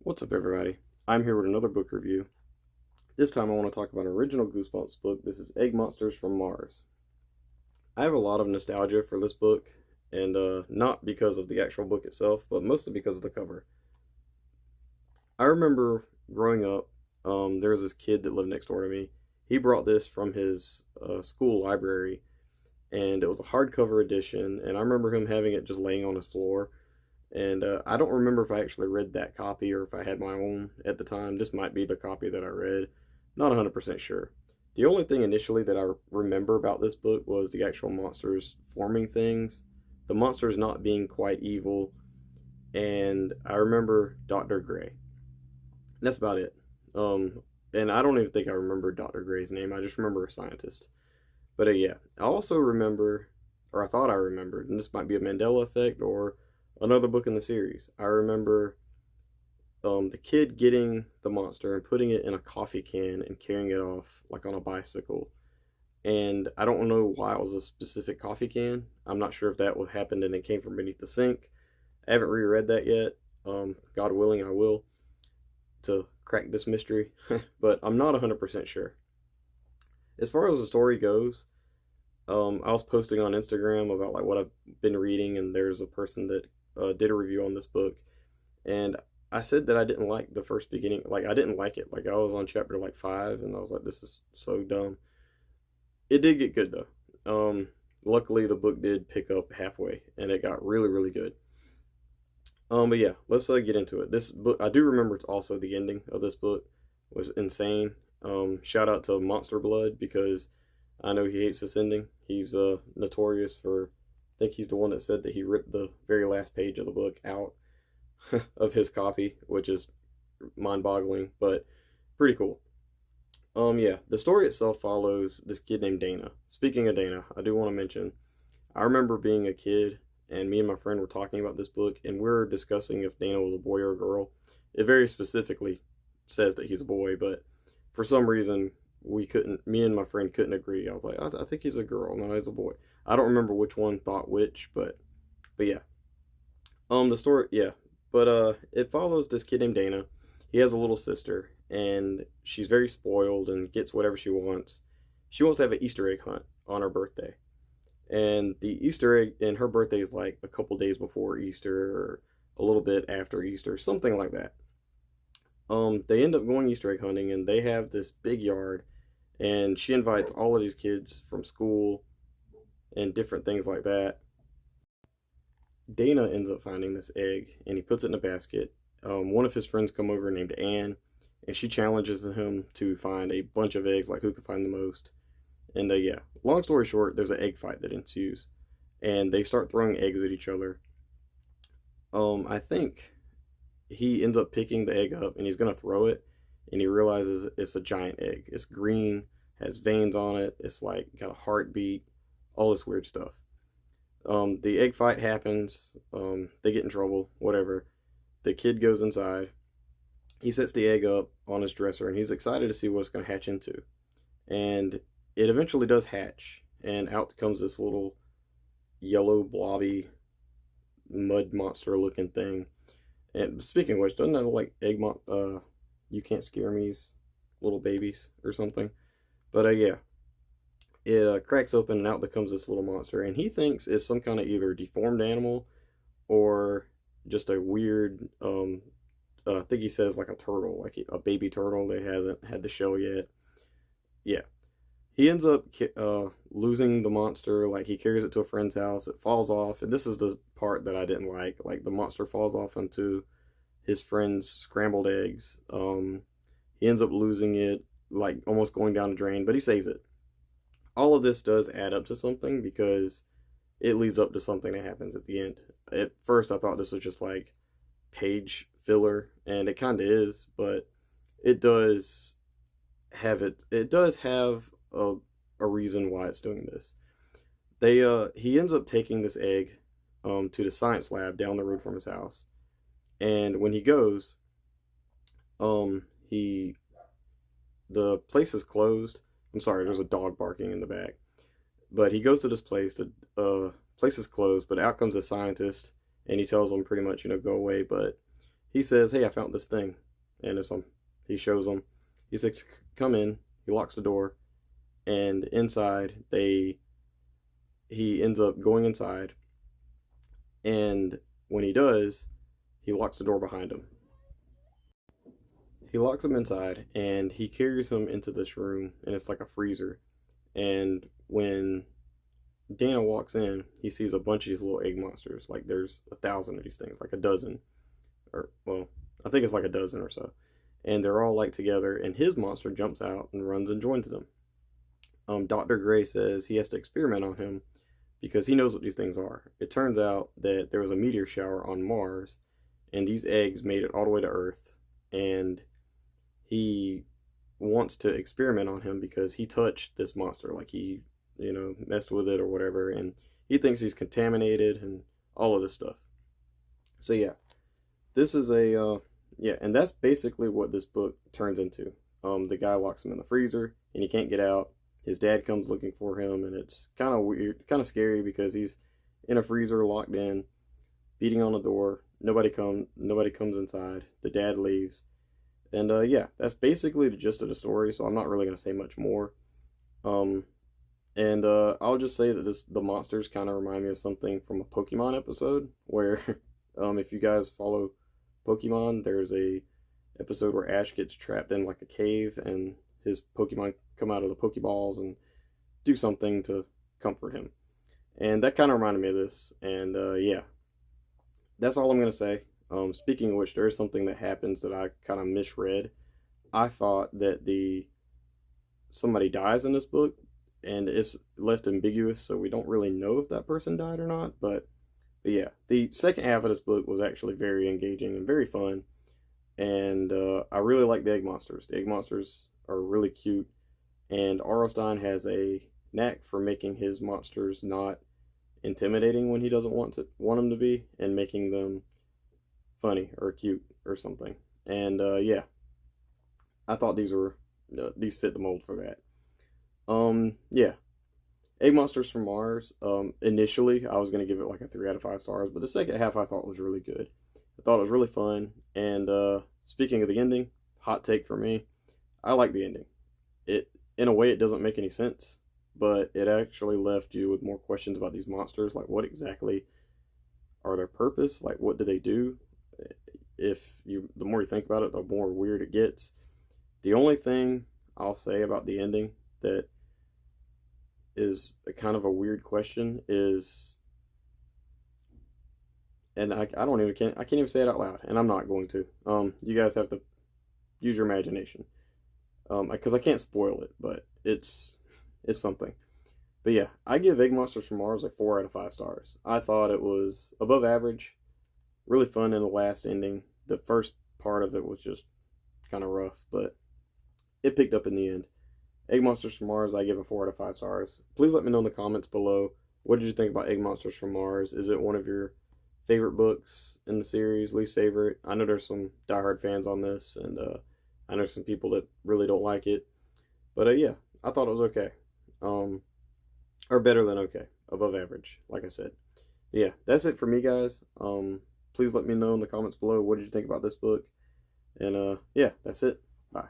What's up, everybody? I'm here with another book review. This time I want to talk about an original Goosebumps book. This is Egg Monsters from Mars. I have a lot of nostalgia for this book, and not because of the actual book itself, but mostly because of the cover. I remember growing up, there was this kid that lived next door to me. He brought this from his school library, and it was a hardcover edition, and I remember him having it just laying on his floor. And I don't remember if I actually read that copy or if I had my own at the time. This might be the copy that I read. Not 100% sure. The only thing initially that I remember about this book was the actual monsters forming things, the monsters not being quite evil, and I remember Dr. Gray. That's about it. And I don't even think I remember Dr. Gray's name. I just remember a scientist. But yeah, I also remember, or I thought I remembered, and this might be a Mandela effect or another book in the series. I remember the kid getting the monster and putting it in a coffee can and carrying it off like on a bicycle. And I don't know why it was a specific coffee can. I'm not sure if that what happened and it came from beneath the sink. I haven't reread that yet. God willing, I will to crack this mystery, but I'm not 100% sure. As far as the story goes, I was posting on Instagram about like what I've been reading, and there's a person that did a review on this book, and I said that I didn't like the first beginning. Like I didn't like it. Like I was on chapter like 5, and I was like, this is so dumb. It did get good though. Luckily the book did pick up halfway, and it got really really good. But yeah, let's get into it. This book, I do remember also the ending of this book was insane. Shout out to Monster Blood because I know he hates this ending. He's notorious for, I think he's the one that said that he ripped the very last page of the book out of his copy, which is mind-boggling, but pretty cool. Yeah, the story itself follows this kid named Dana. Speaking of Dana, I do want to mention, I remember being a kid and me and my friend were talking about this book, and we are discussing if Dana was a boy or a girl. It very specifically says that he's a boy, but for some reason we couldn't. Me and my friend couldn't agree. I was like, I think he's a girl. No, he's a boy. I don't remember which one thought which, but yeah. The story, yeah, but it follows this kid named Dana. He has a little sister, and she's very spoiled and gets whatever she wants. She wants to have an Easter egg hunt on her birthday, and the Easter egg, and her birthday is like a couple days before Easter or a little bit after Easter, something like that. They end up going Easter egg hunting, and they have this big yard, and she invites all of these kids from school and different things like that. Dana ends up finding this egg, and he puts it in a basket. One of his friends come over named Anne, and she challenges him to find a bunch of eggs, like who can find the most. And yeah, long story short, there's an egg fight that ensues, and they start throwing eggs at each other. I think he ends up picking the egg up and he's gonna throw it, and he realizes it's a giant egg. It's green, has veins on it. It's like got a heartbeat, all this weird stuff. The egg fight happens. They get in trouble. Whatever. The kid goes inside. He sets the egg up on his dresser, and he's excited to see what it's gonna hatch into. And it eventually does hatch, and out comes this little yellow blobby mud monster looking thing. And speaking of which, doesn't that look like You Can't Scare Me's little babies or something? But yeah, it cracks open and out comes this little monster, and he thinks it's some kind of either deformed animal or just a weird. I think he says like a turtle, like a baby turtle. They hasn't had the shell yet. Yeah, he ends up losing the monster. Like he carries it to a friend's house. It falls off, and this is the part that I didn't like. Like the monster falls off into his friend's scrambled eggs. He ends up losing it, like almost going down the drain, but he saves it. All of this does add up to something because it leads up to something that happens at the end. At first, I thought this was just like page filler, and it kind of is, but it does have it. It does have a reason why it's doing this. He ends up taking this egg to the science lab down the road from his house, and when he goes, he the place is closed. I'm sorry, there's a dog barking in the back. But he goes to this place. The place is closed, but out comes a scientist, and he tells them pretty much, go away. But he says, "Hey, I found this thing," and he shows them. He says, "Come in." He locks the door, and inside he ends up going inside, and when he does, he locks the door behind him. He locks him inside, and he carries him into this room, and it's like a freezer. And when Dana walks in, he sees a bunch of these little egg monsters. Like there's 1,000 of these things, like a dozen, or well, I think it's like a dozen or so. And they're all like together, and his monster jumps out and runs and joins them. Dr. Gray says he has to experiment on him because he knows what these things are. It turns out that there was a meteor shower on Mars, and these eggs made it all the way to Earth, and he wants to experiment on him because he touched this monster, like he, messed with it or whatever, and he thinks he's contaminated and all of this stuff. So yeah, this is yeah, and that's basically what this book turns into. The guy locks him in the freezer, and he can't get out. His dad comes looking for him, and it's kind of weird, kind of scary because he's in a freezer, locked in, beating on the door. Nobody comes inside. The dad leaves, and yeah, that's basically the gist of the story. So I'm not really gonna say much more. Um, and I'll just say that the monsters kind of remind me of something from a Pokemon episode where, if you guys follow Pokemon, there's a episode where Ash gets trapped in like a cave, and his Pokemon come out of the Pokeballs and do something to comfort him. And that kind of reminded me of this. And yeah, that's all I'm going to say. Speaking of which, there is something that happens that I kind of misread. I thought that somebody dies in this book, and it's left ambiguous, so we don't really know if that person died or not. But yeah, the second half of this book was actually very engaging and very fun. And I really like the egg monsters. The egg monsters are really cute. And R.L. Stine has a knack for making his monsters not intimidating when he doesn't want them to be, and making them funny or cute or something. And yeah, I thought these fit the mold for that. Yeah, Egg Monsters from Mars. Initially, I was gonna give it like a 3 out of 5 stars, but the second half I thought was really good. I thought it was really fun. And speaking of the ending, hot take for me, I like the ending. In a way, it doesn't make any sense, but it actually left you with more questions about these monsters, like what exactly are their purpose, like what do they do. The more you think about it, the more weird it gets. The only thing I'll say about the ending that is a kind of a weird question is, and I can't even say it out loud, and I'm not going to. You guys have to use your imagination, because I can't spoil it, but it's something. But yeah, I give Egg Monsters from Mars a 4 out of 5 stars. I thought it was above average, really fun in the last ending. The first part of it was just kind of rough, but it picked up in the end. Egg Monsters from Mars, I give a 4 out of 5 stars. Please let me know in the comments below, what did you think about Egg Monsters from Mars? Is it one of your favorite books in the series, least favorite? I know there's some diehard fans on this, and I know some people that really don't like it. But yeah, I thought it was okay. Or better than okay. Above average, like I said. Yeah, that's it for me, guys. Please let me know in the comments below, what did you think about this book? And yeah, that's it. Bye.